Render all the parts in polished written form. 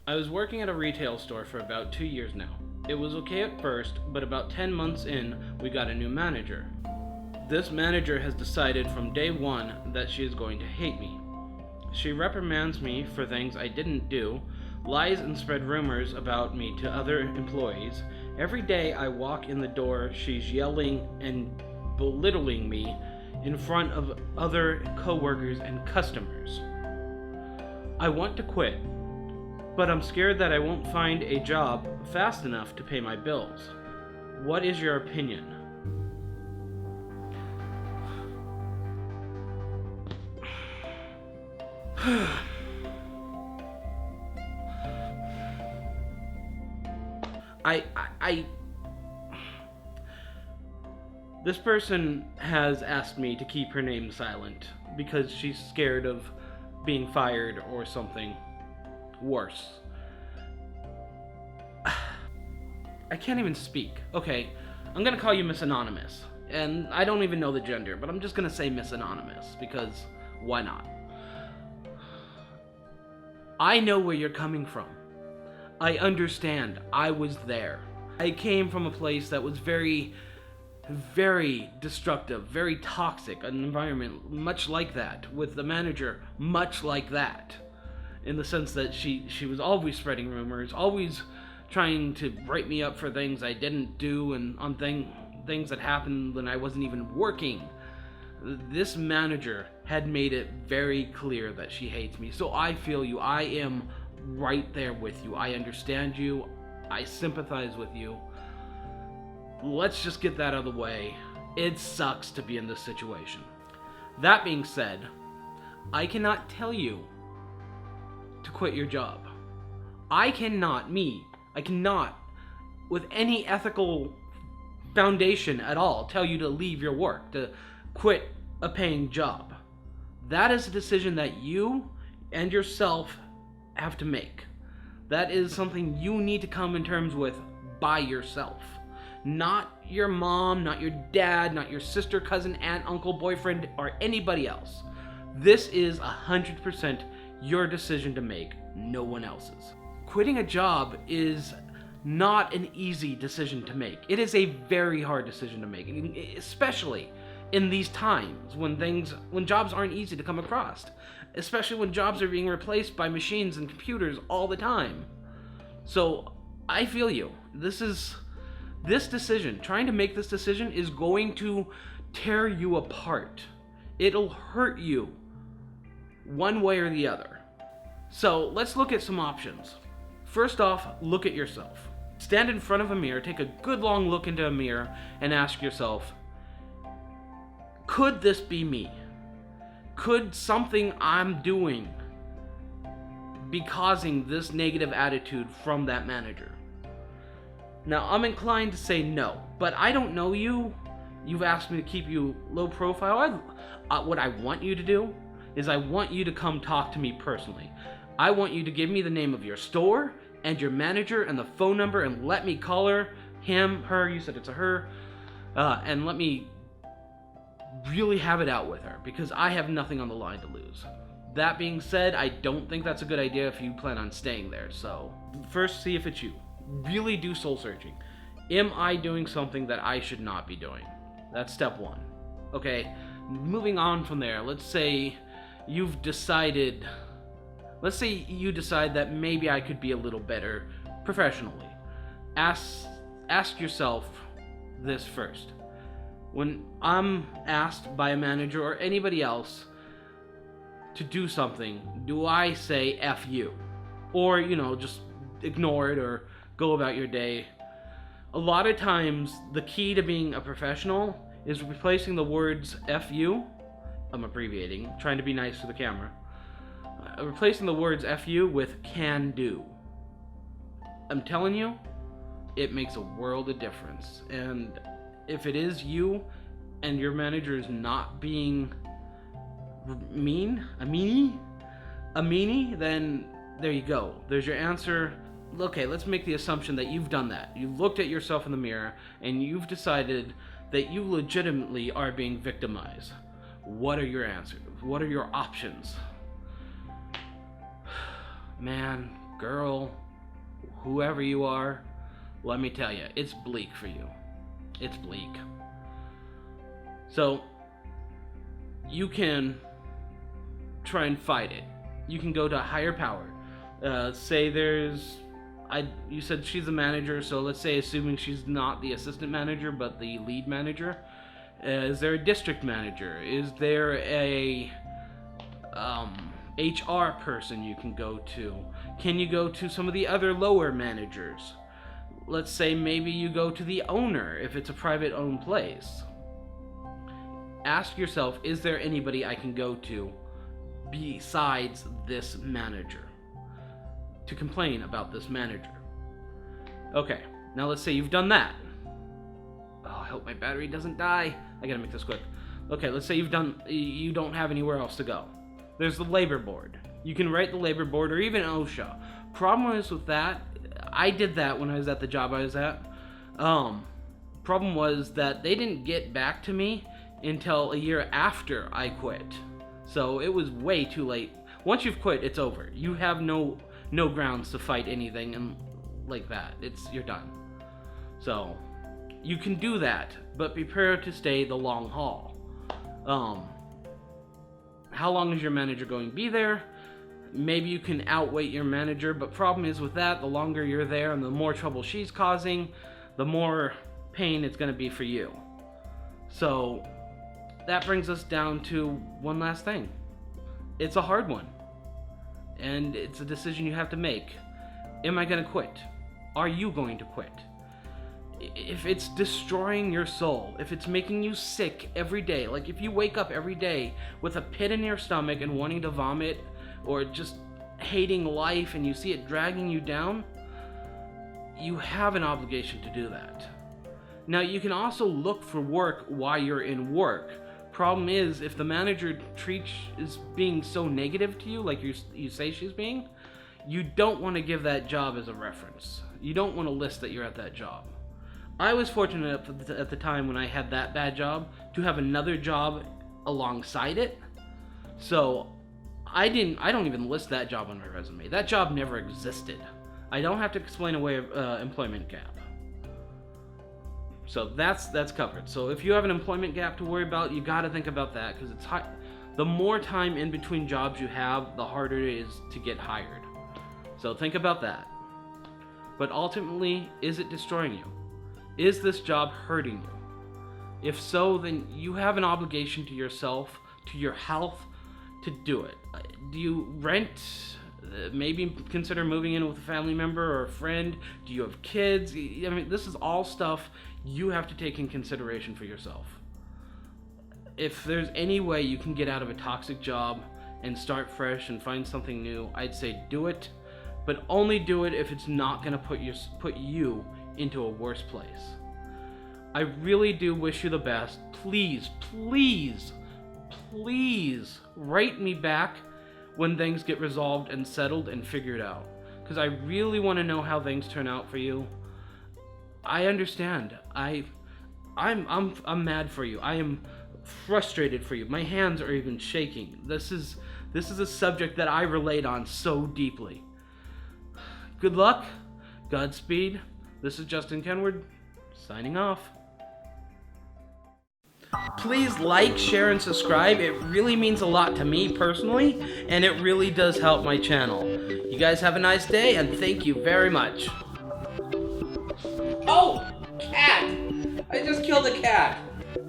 I was working at a retail store for about 2 years now. It was okay at first, but about 10 months in, we got a new manager. This manager has decided from day one that she is going to hate me. She reprimands me for things I didn't do, lies and spread rumors about me to other employees. Every day I walk in the door, she's yelling and belittling me in front of other coworkers and customers. I want to quit, but I'm scared that I won't find a job fast enough to pay my bills. What is your opinion? This person has asked me to keep her name silent because she's scared of being fired or something worse. I can't even speak. Okay, I'm gonna call you Miss Anonymous. And I don't even know the gender, but I'm just gonna say Miss Anonymous because why not? I know where you're coming from. I understand. I was there. I came from a place that was very destructive, very toxic, an environment much like that, with the manager much like that, in the sense that she was always spreading rumors, always trying to write me up for things I didn't do and on things that happened when I wasn't even working. This manager had made it very clear that she hates me. So I feel you. I am right there with you. I understand you. I sympathize with you. Let's just get that out of the way. It sucks to be in this situation. That being said, I cannot tell you to quit your job. I cannot, with any ethical foundation at all, tell you to leave your work, to quit a paying job. That is a decision that you and yourself have to make. That is something you need to come in terms with by yourself. Not your mom, not your dad, not your sister, cousin, aunt, uncle, boyfriend, or anybody else. This is 100% your decision to make, no one else's. Quitting a job is not an easy decision to make. It is a very hard decision to make, especially in these times when jobs aren't easy to come across, especially when jobs are being replaced by machines and computers all the time. So I feel you. This decision, trying to make this decision, is going to tear you apart. It'll hurt you one way or the other. So let's look at some options. First off, look at yourself. Stand in front of a mirror, take a good long look into a mirror, and ask yourself, could this be me? Could something I'm doing be causing this negative attitude from that manager? Now, I'm inclined to say no, but I don't know you. You've asked me to keep you low profile. What I want you to do is I want you to come talk to me personally. I want you to give me the name of your store and your manager and the phone number and let me call her, him, her, you said it's a her, and let me really have it out with her because I have nothing on the line to lose. That being said, I don't think that's a good idea if you plan on staying there. So first, see if it's you. Really do soul searching. Am I doing something that I should not be doing? That's step one. Okay, moving on from there, let's say you decide that maybe I could be a little better professionally. Ask yourself this first. When I'm asked by a manager or anybody else to do something, do I say F you? Or, just ignore it or go about your day? A lot of times, the key to being a professional is replacing the words F you, I'm abbreviating, trying to be nice to the camera, replacing the words F you with can do. I'm telling you, it makes a world of difference. And if it is you and your manager is not being a meanie, then there you go. There's your answer. Okay, let's make the assumption that you've done that. You've looked at yourself in the mirror and you've decided that you legitimately are being victimized. What are your answers? What are your options? Man, girl, whoever you are, let me tell you, it's bleak for you. It's bleak. So, you can try and fight it. You can go to a higher power. Say you said she's a manager, so let's say, assuming she's not the assistant manager, but the lead manager, is there a district manager? Is there a HR person you can go to? Can you go to some of the other lower managers? Let's say maybe you go to the owner if it's a private owned place. Ask yourself, is there anybody I can go to besides this manager to complain about this manager? Okay, now let's say you've done that. Oh, I hope my battery doesn't die. I gotta make this quick. Okay, let's say you don't have anywhere else to go. There's the labor board. You can write the labor board or even OSHA. Problem is with that, I did that when I was at the job I was at. Problem was that they didn't get back to me until a year after I quit. So it was way too late. Once you've quit, it's over. You have no grounds to fight anything and like that. You're done. So you can do that, but prepare to stay the long haul. How long is your manager going to be there? Maybe you can outweight your manager, but problem is with that, the longer you're there and the more trouble she's causing, the more pain it's going to be for you. So that brings us down to one last thing. It's a hard one, and it's a decision you have to make. Am I going to quit? Are you going to quit? If it's destroying your soul, if it's making you sick every day, like if you wake up every day with a pit in your stomach and wanting to vomit, or just hating life and you see it dragging you down, you have an obligation to do that. Now, you can also look for work while you're in work. Problem is, if the manager is being so negative to you, like you say she's being, you don't want to give that job as a reference. You don't want to list that you're at that job. I was fortunate at the time when I had that bad job to have another job alongside it. So I don't even list that job on my resume. That job never existed. I don't have to explain away employment gap. So that's covered. So if you have an employment gap to worry about, you got to think about that, because it's high. The more time in between jobs you have, the harder it is to get hired. So think about that. But ultimately, is it destroying you? Is this job hurting you? If so, then you have an obligation to yourself, to your health, to do it. Do you rent? Maybe consider moving in with a family member or a friend. Do you have kids? I mean, this is all stuff you have to take in consideration for yourself. If there's any way you can get out of a toxic job and start fresh and find something new, I'd say do it, but only do it if it's not going to put you into a worse place. I really do wish you the best. Please, please, please write me back when things get resolved and settled and figured out, because I really want to know how things turn out for you. I understand. I'm mad for you. I am frustrated for you. My hands are even shaking. This is a subject that I relate on so deeply. Good luck. Godspeed. This is Justin Kenward, signing off. Please like, share, and subscribe. It really means a lot to me personally, and it really does help my channel. You guys have a nice day, and thank you very much. Oh, cat! I just killed a cat.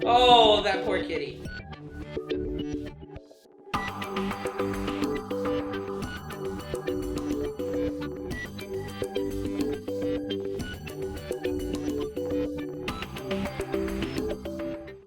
Oh, that poor kitty.